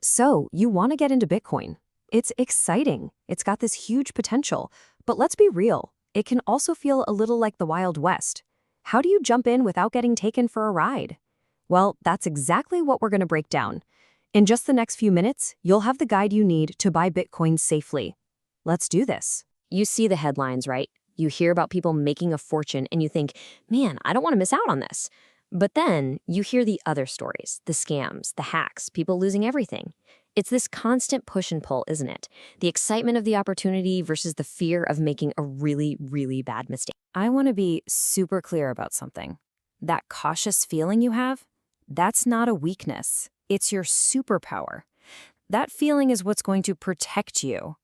So, you want to get into Bitcoin. It's exciting. It's got this huge potential. But let's be real, it can also feel a little like the Wild West. How do you jump in without getting taken for a ride? Well, that's exactly what we're going to break down. In just the next few minutes, you'll have the guide you need to buy Bitcoin safely. Let's do this. You see the headlines, right? You hear about people making a fortune and you think, man, I don't want to miss out on this. But then you hear the other stories, the scams, the hacks, people losing everything. It's this constant push and pull, isn't it? The excitement of the opportunity versus the fear of making a really, really bad mistake. I want to be super clear about something. That cautious feeling you have, that's not a weakness. It's your superpower. That feeling is what's going to protect you.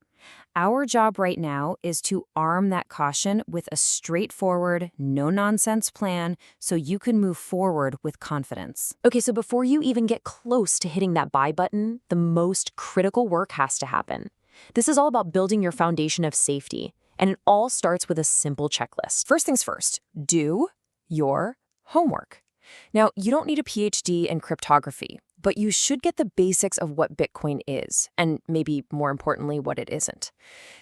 Our job right now is to arm that caution with a straightforward, no-nonsense plan so you can move forward with confidence. Okay, so before you even get close to hitting that buy button, the most critical work has to happen. This is all about building your foundation of safety, and it all starts with a simple checklist. First things first, do your homework. Now, you don't need a PhD in cryptography, but you should get the basics of what Bitcoin is, and maybe more importantly, what it isn't.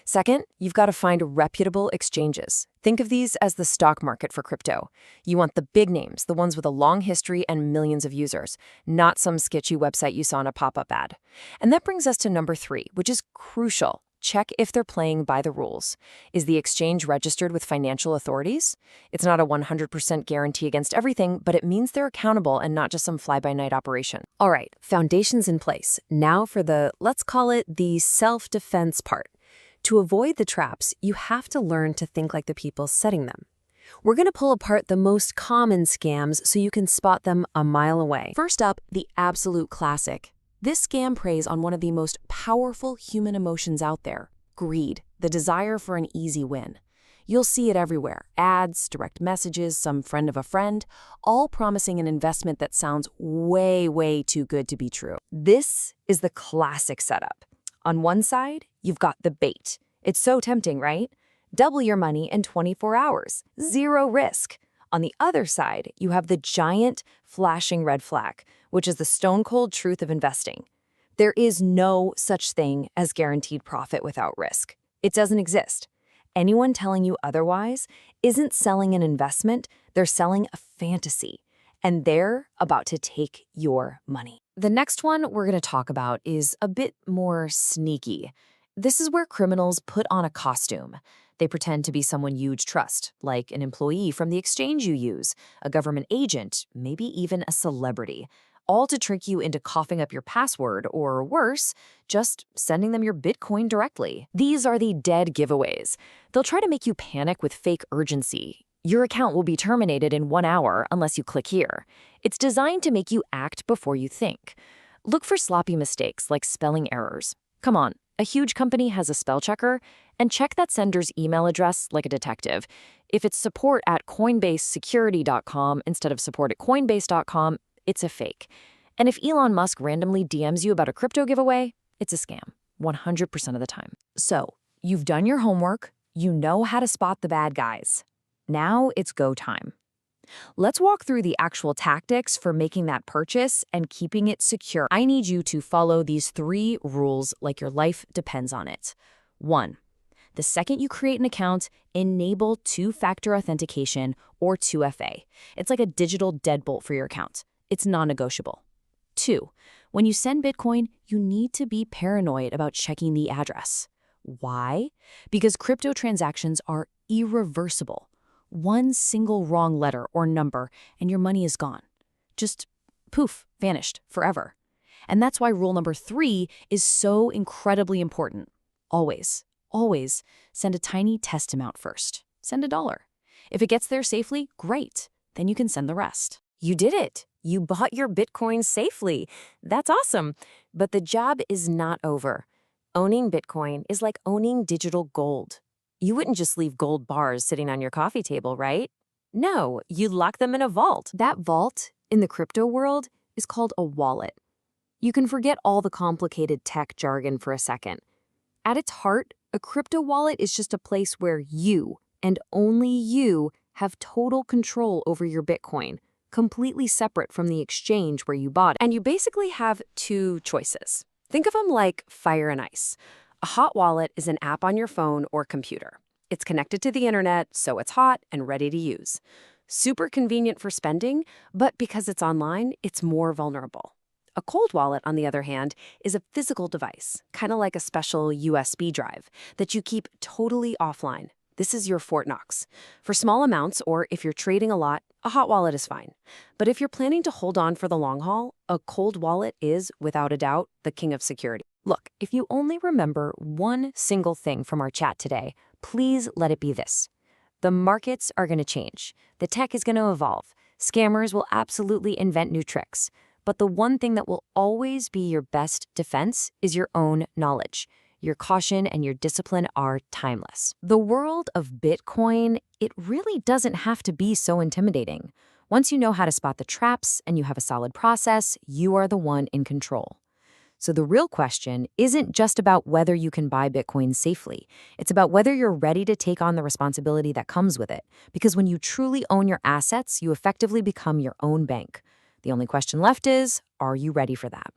Second, you've got to find reputable exchanges. Think of these as the stock market for crypto. You want the big names, the ones with a long history and millions of users, not some sketchy website you saw in a pop-up ad. And that brings us to number 3, which is crucial. Check if they're playing by the rules. Is the exchange registered with financial authorities? It's not a 100% guarantee against everything, but it means they're accountable and not just some fly-by-night operation. All right, foundation's in place. Now for let's call it the self-defense part. To avoid the traps, you have to learn to think like the people setting them. We're going to pull apart the most common scams so you can spot them a mile away. First up, the absolute classic. This scam preys on one of the most powerful human emotions out there, greed, the desire for an easy win. You'll see it everywhere, ads, direct messages, some friend of a friend, all promising an investment that sounds way, way too good to be true. This is the classic setup. On one side, you've got the bait. It's so tempting, right? Double your money in 24 hours, zero risk. On the other side, you have the giant, flashing red flag, which is the stone-cold truth of investing. There is no such thing as guaranteed profit without risk. It doesn't exist. Anyone telling you otherwise isn't selling an investment, they're selling a fantasy, and they're about to take your money. The next one we're going to talk about is a bit more sneaky. This is where criminals put on a costume. They pretend to be someone you'd trust, like an employee from the exchange you use, a government agent, maybe even a celebrity, all to trick you into coughing up your password or, worse, just sending them your Bitcoin directly. These are the dead giveaways. They'll try to make you panic with fake urgency. Your account will be terminated in 1 hour unless you click here. It's designed to make you act before you think. Look for sloppy mistakes like spelling errors. Come on, a huge company has a spell checker, and check that sender's email address like a detective. If it's support@coinbasesecurity.com instead of support@coinbase.com, it's a fake. And if Elon Musk randomly DMs you about a crypto giveaway, it's a scam, 100% of the time. So, you've done your homework, you know how to spot the bad guys. Now it's go time. Let's walk through the actual tactics for making that purchase and keeping it secure. I need you to follow these 3 rules like your life depends on it. 1. The second you create an account, enable 2-factor authentication or 2FA. It's like a digital deadbolt for your account. It's non-negotiable. 2. When you send Bitcoin, you need to be paranoid about checking the address. Why? Because crypto transactions are irreversible. One single wrong letter or number, and your money is gone. Just poof, vanished forever. And that's why rule number 3 is so incredibly important. Always, always send a tiny test amount first. Send $1. If it gets there safely, great. Then you can send the rest. You did it. You bought your Bitcoin safely. That's awesome. But the job is not over. Owning Bitcoin is like owning digital gold. You wouldn't just leave gold bars sitting on your coffee table, right? No, you'd lock them in a vault. That vault, in the crypto world, is called a wallet. You can forget all the complicated tech jargon for a second. At its heart, a crypto wallet is just a place where you, and only you, have total control over your Bitcoin, completely separate from the exchange where you bought it. And you basically have 2 choices. Think of them like fire and ice. A hot wallet is an app on your phone or computer. It's connected to the internet, so it's hot and ready to use. Super convenient for spending, but because it's online, it's more vulnerable. A cold wallet, on the other hand, is a physical device, kind of like a special USB drive, that you keep totally offline. This is your Fort Knox. For small amounts, or if you're trading a lot, a hot wallet is fine. But if you're planning to hold on for the long haul, a cold wallet is, without a doubt, the king of security. Look, if you only remember one single thing from our chat today, please let it be this. The markets are going to change. The tech is going to evolve. Scammers will absolutely invent new tricks. But the one thing that will always be your best defense is your own knowledge. Your caution and your discipline are timeless. The world of Bitcoin, it really doesn't have to be so intimidating. Once you know how to spot the traps and you have a solid process, you are the one in control. So the real question isn't just about whether you can buy Bitcoin safely. It's about whether you're ready to take on the responsibility that comes with it. Because when you truly own your assets, you effectively become your own bank. The only question left is, are you ready for that?